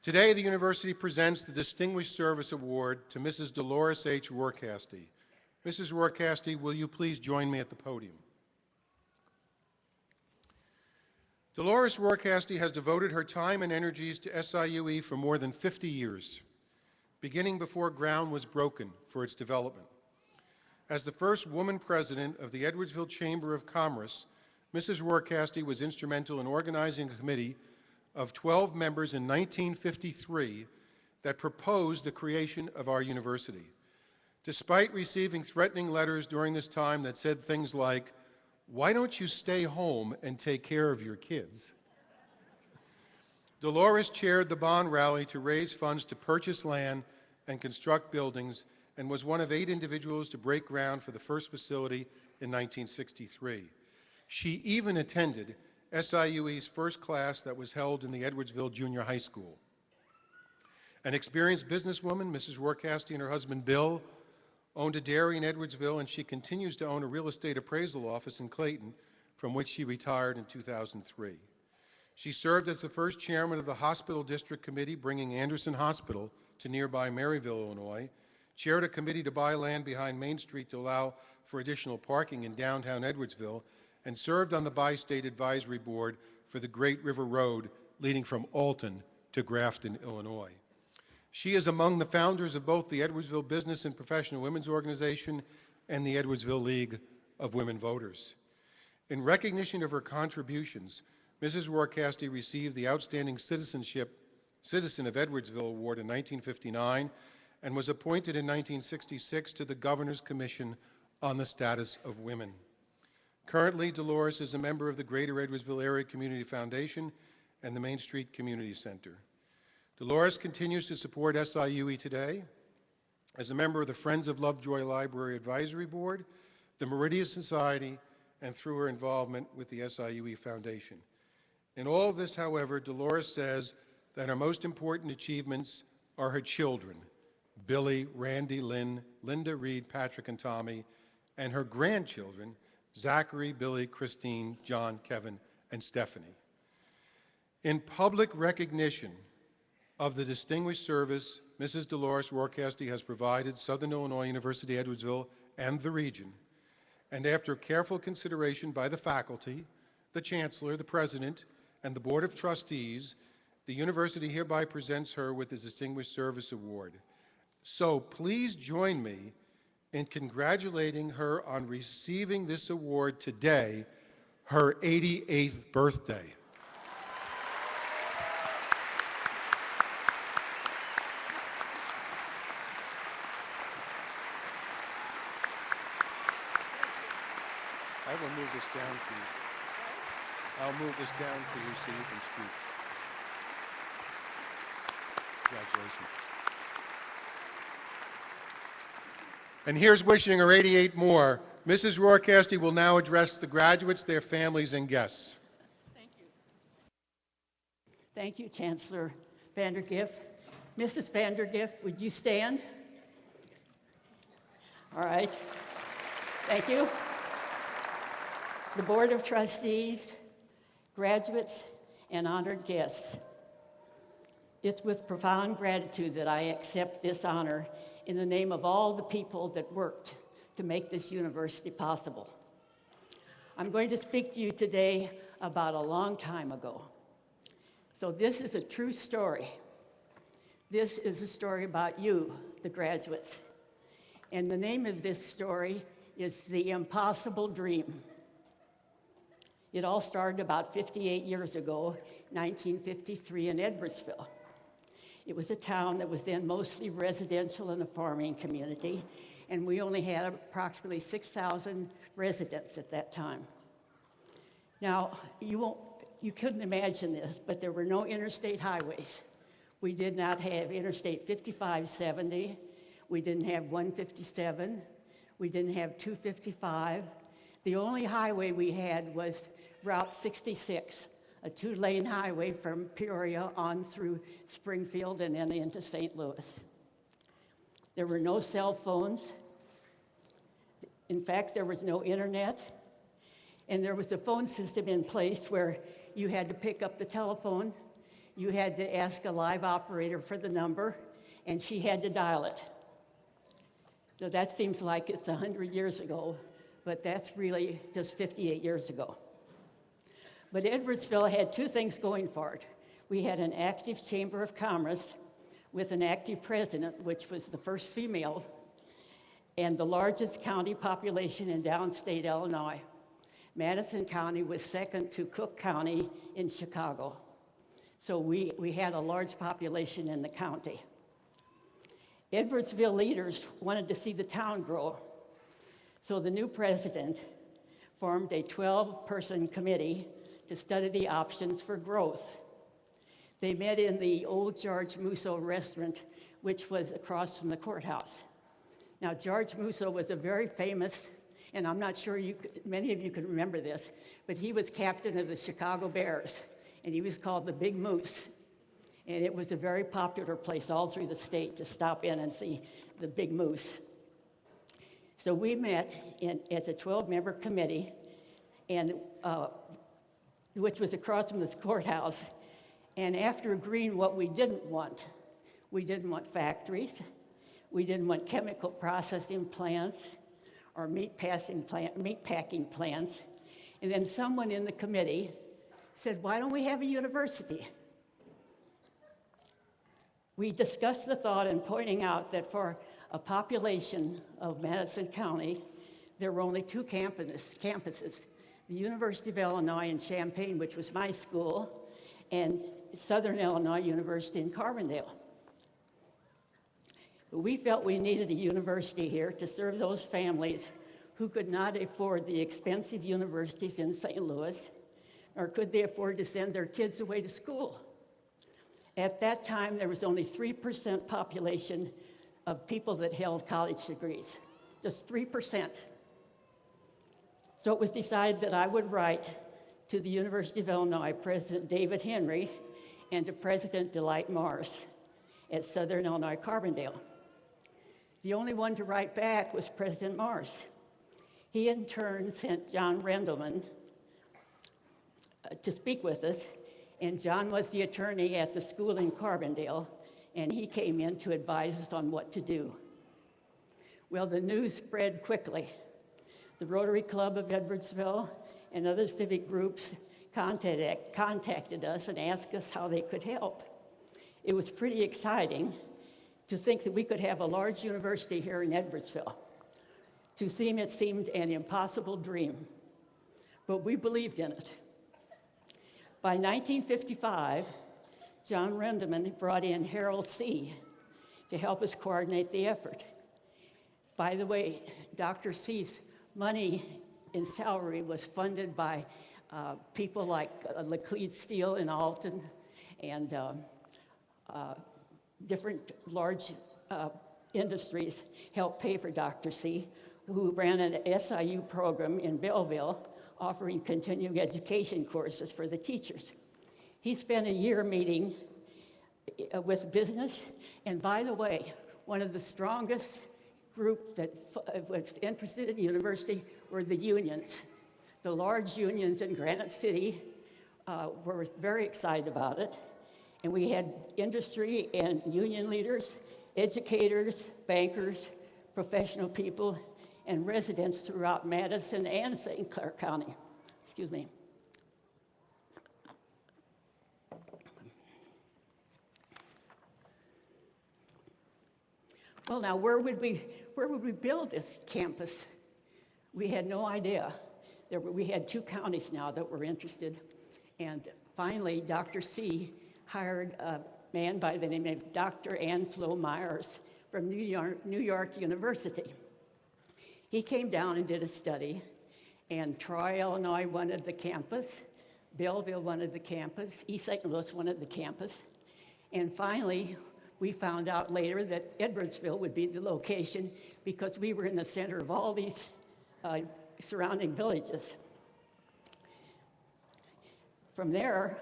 Today, the university presents the Distinguished Service Award to Mrs. Dolores H. Rohrkaste. Mrs. Rohrkaste, will you please join me at the podium? Dolores Rohrkaste has devoted her time and energies to SIUE for more than 50 years, beginning before ground was broken for its development. As the first woman president of the Edwardsville Chamber of Commerce, Mrs. Rohrkaste was instrumental in organizing a committee of 12 members in 1953 that proposed the creation of our university. Despite receiving threatening letters during this time that said things like, "Why don't you stay home and take care of your kids?" Dolores chaired the bond rally to raise funds to purchase land and construct buildings, and was one of 8 individuals to break ground for the first facility in 1963. She even attended SIUE's first class that was held in the Edwardsville Junior High School. An experienced businesswoman, Mrs. Rohrkaste and her husband Bill owned a dairy in Edwardsville, and she continues to own a real estate appraisal office in Clayton, from which she retired in 2003. She served as the first chairman of the Hospital District Committee, bringing Anderson Hospital to nearby Maryville, Illinois, chaired a committee to buy land behind Main Street to allow for additional parking in downtown Edwardsville, and served on the Bi-State Advisory Board for the Great River Road leading from Alton to Grafton, Illinois. She is among the founders of both the Edwardsville Business and Professional Women's Organization and the Edwardsville League of Women Voters. In recognition of her contributions, Mrs. Rohrkaste received the Outstanding Citizen of Edwardsville Award in 1959 and was appointed in 1966 to the Governor's Commission on the Status of Women. Currently, Dolores is a member of the Greater Edwardsville Area Community Foundation and the Main Street Community Center. Dolores continues to support SIUE today as a member of the Friends of Lovejoy Library Advisory Board, the Meridian Society, and through her involvement with the SIUE Foundation. In all of this, however, Dolores says that her most important achievements are her children, Billy, Randy, Lynn, Linda, Reed, Patrick, and Tommy, and her grandchildren, Zachary, Billy, Christine, John, Kevin, and Stephanie. In public recognition of the distinguished service Mrs. Dolores Rohrkaste has provided Southern Illinois University Edwardsville and the region, and after careful consideration by the faculty, the chancellor, the president, and the board of trustees, the university hereby presents her with the Distinguished Service Award. So please join me in congratulating her on receiving this award today, her 88th birthday. I will move this down for you. I'll move this down for you so you can speak. Congratulations. And here's wishing her 88 more. Mrs. Rohrkaste will now address the graduates, their families, and guests. Thank you. Thank you, Chancellor Vandergift. Mrs. Vandergift, would you stand? All right. Thank you. The Board of Trustees, graduates, and honored guests. It's with profound gratitude that I accept this honor in the name of all the people that worked to make this university possible. I'm going to speak to you today about a long time ago. So this is a true story. This is a story about you, the graduates. And the name of this story is The Impossible Dream. It all started about 58 years ago, 1953 in Edwardsville. It was a town that was then mostly residential and a farming community, and we only had approximately 6,000 residents at that time. Now, you couldn't imagine this, but there were no interstate highways. We did not have Interstate 5570, we didn't have 157, we didn't have 255. The only highway we had was Route 66, a 2-lane highway from Peoria on through Springfield and then into St. Louis. There were no cell phones. In fact, there was no internet. And there was a phone system in place where you had to pick up the telephone, You had to ask a live operator for the number, and she had to dial it. So that seems like it's 100 years ago, but that's really just 58 years ago. But Edwardsville had two things going for it. We had an active Chamber of Commerce with an active president, which was the first female, and the largest county population in downstate Illinois. Madison County was second to Cook County in Chicago. So we had a large population in the county. Edwardsville leaders wanted to see the town grow. So the new president formed a 12-person committee to study the options for growth. They met in the old George Musso restaurant, which was across from the courthouse. Now, George Musso was a very famous, and I'm not sure many of you can remember this, but he was captain of the Chicago Bears, and he was called the Big Moose. And it was a very popular place all through the state to stop in and see the Big Moose. So we met as a 12-member committee, and which was across from this courthouse. And after agreeing what we didn't want factories, we didn't want chemical processing plants or meat packing plants. And then someone in the committee said, why don't we have a university? We discussed the thought in pointing out that for a population of Madison County, there were only two campuses, the University of Illinois in Champaign, which was my school, and Southern Illinois University in Carbondale. But we felt we needed a university here to serve those families who could not afford the expensive universities in St. Louis, or could they afford to send their kids away to school. At that time, there was only 3% population of people that held college degrees, just 3%. So it was decided that I would write to the University of Illinois President David Henry and to President Delight Morris at Southern Illinois Carbondale. The only one to write back was President Morris. He in turn sent John Rendelman to speak with us, and John was the attorney at the school in Carbondale, and he came in to advise us on what to do. Well, the news spread quickly. The Rotary Club of Edwardsville and other civic groups contacted us and asked us how they could help. It was pretty exciting to think that we could have a large university here in Edwardsville. To some, it seemed an impossible dream, but we believed in it. By 1955, John Rendelman brought in Harold C. to help us coordinate the effort. By the way, Dr. C's money in salary was funded by people like Laclede Steel in Alton and different large industries helped pay for Dr. C, who ran an SIU program in Belleville offering continuing education courses for the teachers. He spent a year meeting with business, and by the way, one of the strongest group that was interested in the university were the unions. The large unions in Granite City were very excited about it, and we had industry and union leaders, educators, bankers, professional people, and residents throughout Madison and St. Clair County. Excuse me. Well, now, where would we build this campus? We had no idea. We had two counties now that were interested. And finally, Dr. C hired a man by the name of Dr. Anslow Myers from New York University. He came down and did a study, and Troy, Illinois wanted the campus, Belleville wanted the campus, East St. Louis wanted the campus, and finally, we found out later that Edwardsville would be the location because we were in the center of all these surrounding villages. From there,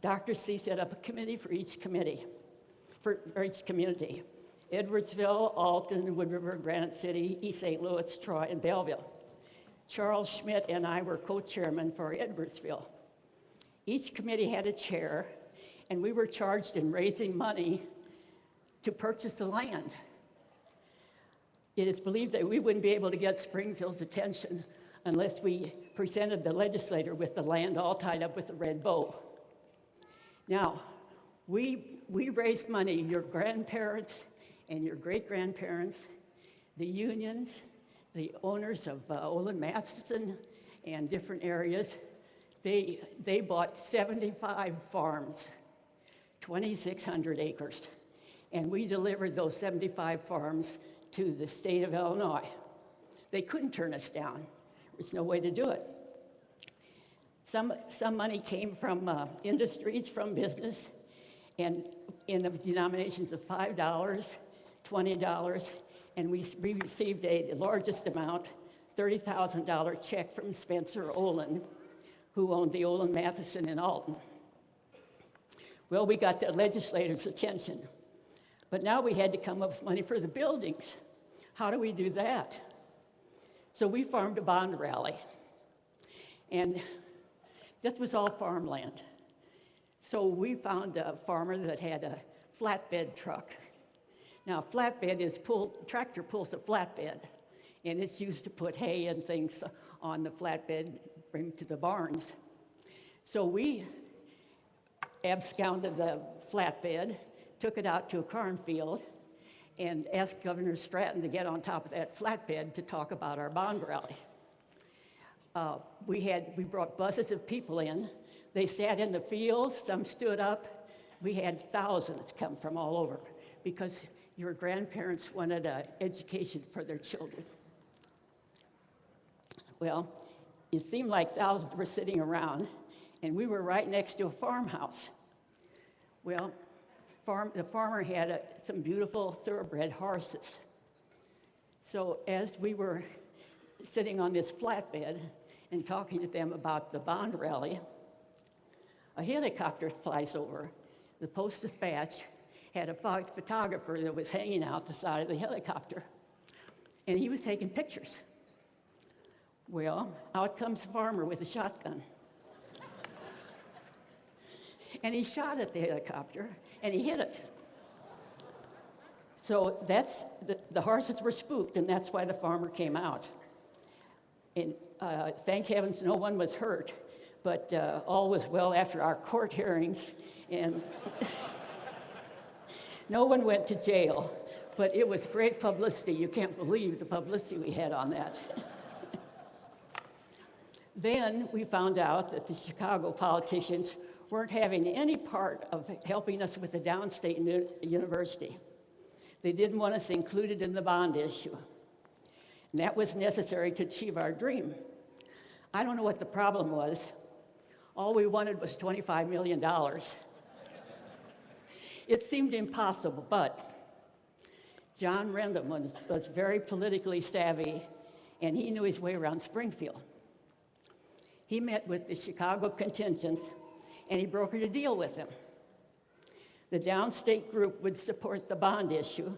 Dr. C set up a committee for each community. Edwardsville, Alton, Wood River, Granite City, East St. Louis, Troy, and Belleville. Charles Schmidt and I were co-chairmen for Edwardsville. Each committee had a chair, and we were charged in raising money to purchase the land. It is believed that we wouldn't be able to get Springfield's attention unless we presented the legislator with the land all tied up with a red bow. Now, we raised money, your grandparents and your great-grandparents, the unions, the owners of Olin Matheson and different areas, they bought 75 farms, 2,600 acres, and we delivered those 75 farms to the state of Illinois. They couldn't turn us down. There's no way to do it. Some money came from industries, from business, and in the denominations of $5, $20, and we received the largest amount, $30,000 check from Spencer Olin, who owned the Olin Matheson in Alton. Well, we got the legislators' attention, but now we had to come up with money for the buildings. How do we do that? So we farmed a bond rally, and this was all farmland. So we found a farmer that had a flatbed truck. Now, flatbed is tractor pulls a flatbed, and it's used to put hay and things on the flatbed, bring to the barns. So we absconded the flatbed, took it out to a cornfield, and asked Governor Stratton to get on top of that flatbed to talk about our bond rally. We brought buses of people in. They sat in the fields, some stood up. We had thousands come from all over because your grandparents wanted an education for their children. Well, it seemed like thousands were sitting around, and we were right next to a farmhouse. Well, the farmer had some beautiful thoroughbred horses. So as we were sitting on this flatbed and talking to them about the bond rally, a helicopter flies over. The Post-Dispatch had a photographer that was hanging out the side of the helicopter, and he was taking pictures. Well, out comes the farmer with a shotgun. And he shot at the helicopter, and he hit it. So the horses were spooked, and that's why the farmer came out. And thank heavens no one was hurt, but all was well after our court hearings, and no one went to jail. But it was great publicity. You can't believe the publicity we had on that. Then we found out that the Chicago politicians weren't having any part of helping us with the downstate university. They didn't want us included in the bond issue. And that was necessary to achieve our dream. I don't know what the problem was. All we wanted was $25 million. It seemed impossible, but John Rendham was very politically savvy, and he knew his way around Springfield. He met with the Chicago contingents, and he brokered a deal with them. The downstate group would support the bond issue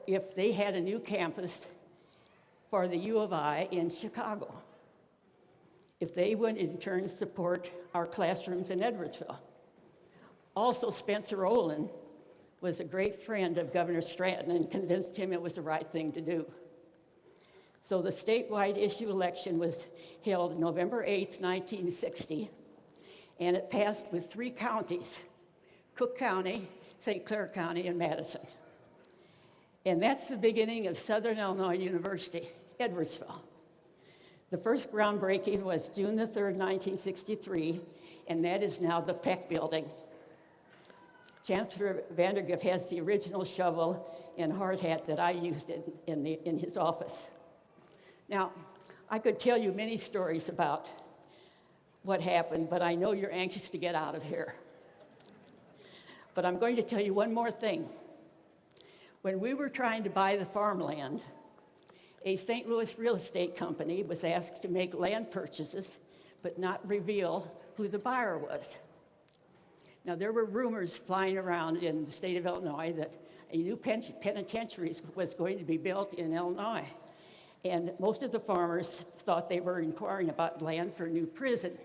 if they had a new campus for the U of I in Chicago, if they would in turn support our classrooms in Edwardsville. Also, Spencer Olin was a great friend of Governor Stratton and convinced him it was the right thing to do. So the statewide issue election was held November 8th, 1960, and it passed with 3 counties, Cook County, St. Clair County, and Madison. And that's the beginning of Southern Illinois University, Edwardsville. The first groundbreaking was June the 3rd, 1963, and that is now the Peck Building. Chancellor Vandergrift has the original shovel and hard hat that I used in his office. Now, I could tell you many stories about what happened, but I know you're anxious to get out of here. But I'm going to tell you one more thing. When we were trying to buy the farmland, a St. Louis real estate company was asked to make land purchases, but not reveal who the buyer was. Now, there were rumors flying around in the state of Illinois that a new penitentiary was going to be built in Illinois. And most of the farmers thought they were inquiring about land for a new prison.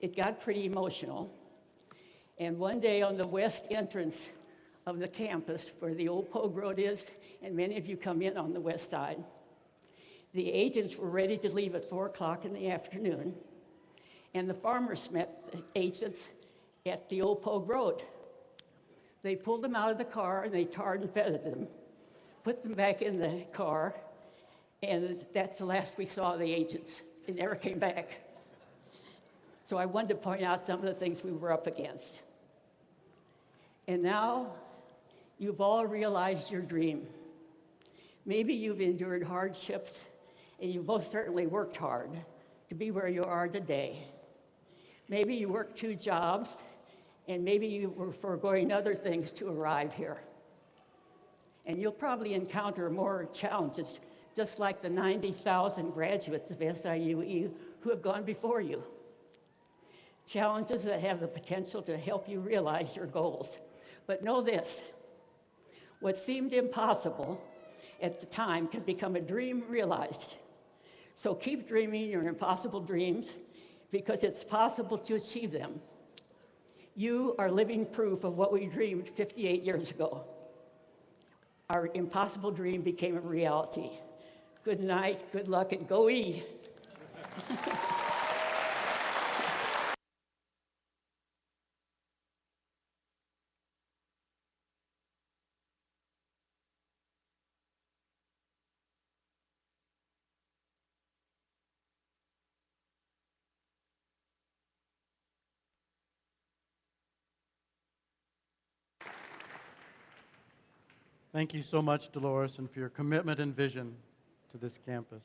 it got pretty emotional. And one day on the west entrance of the campus, where the old Pogue Road is, and many of you come in on the west side, the agents were ready to leave at 4 o'clock in the afternoon, and the farmers met the agents at the old Pogue Road. They pulled them out of the car, and they tarred and feathered them, put them back in the car, and that's the last we saw of the agents. They never came back. So I wanted to point out some of the things we were up against. And now, you've all realized your dream. Maybe you've endured hardships, and you most certainly worked hard to be where you are today. Maybe you worked 2 jobs, and maybe you were foregoing other things to arrive here. And you'll probably encounter more challenges, just like the 90,000 graduates of SIUE who have gone before you. Challenges that have the potential to help you realize your goals. But know this, what seemed impossible at the time can become a dream realized. So keep dreaming your impossible dreams, because it's possible to achieve them. You are living proof of what we dreamed 58 years ago. Our impossible dream became a reality. Good night, good luck, and go E! Thank you so much, Dolores, and for your commitment and vision to this campus.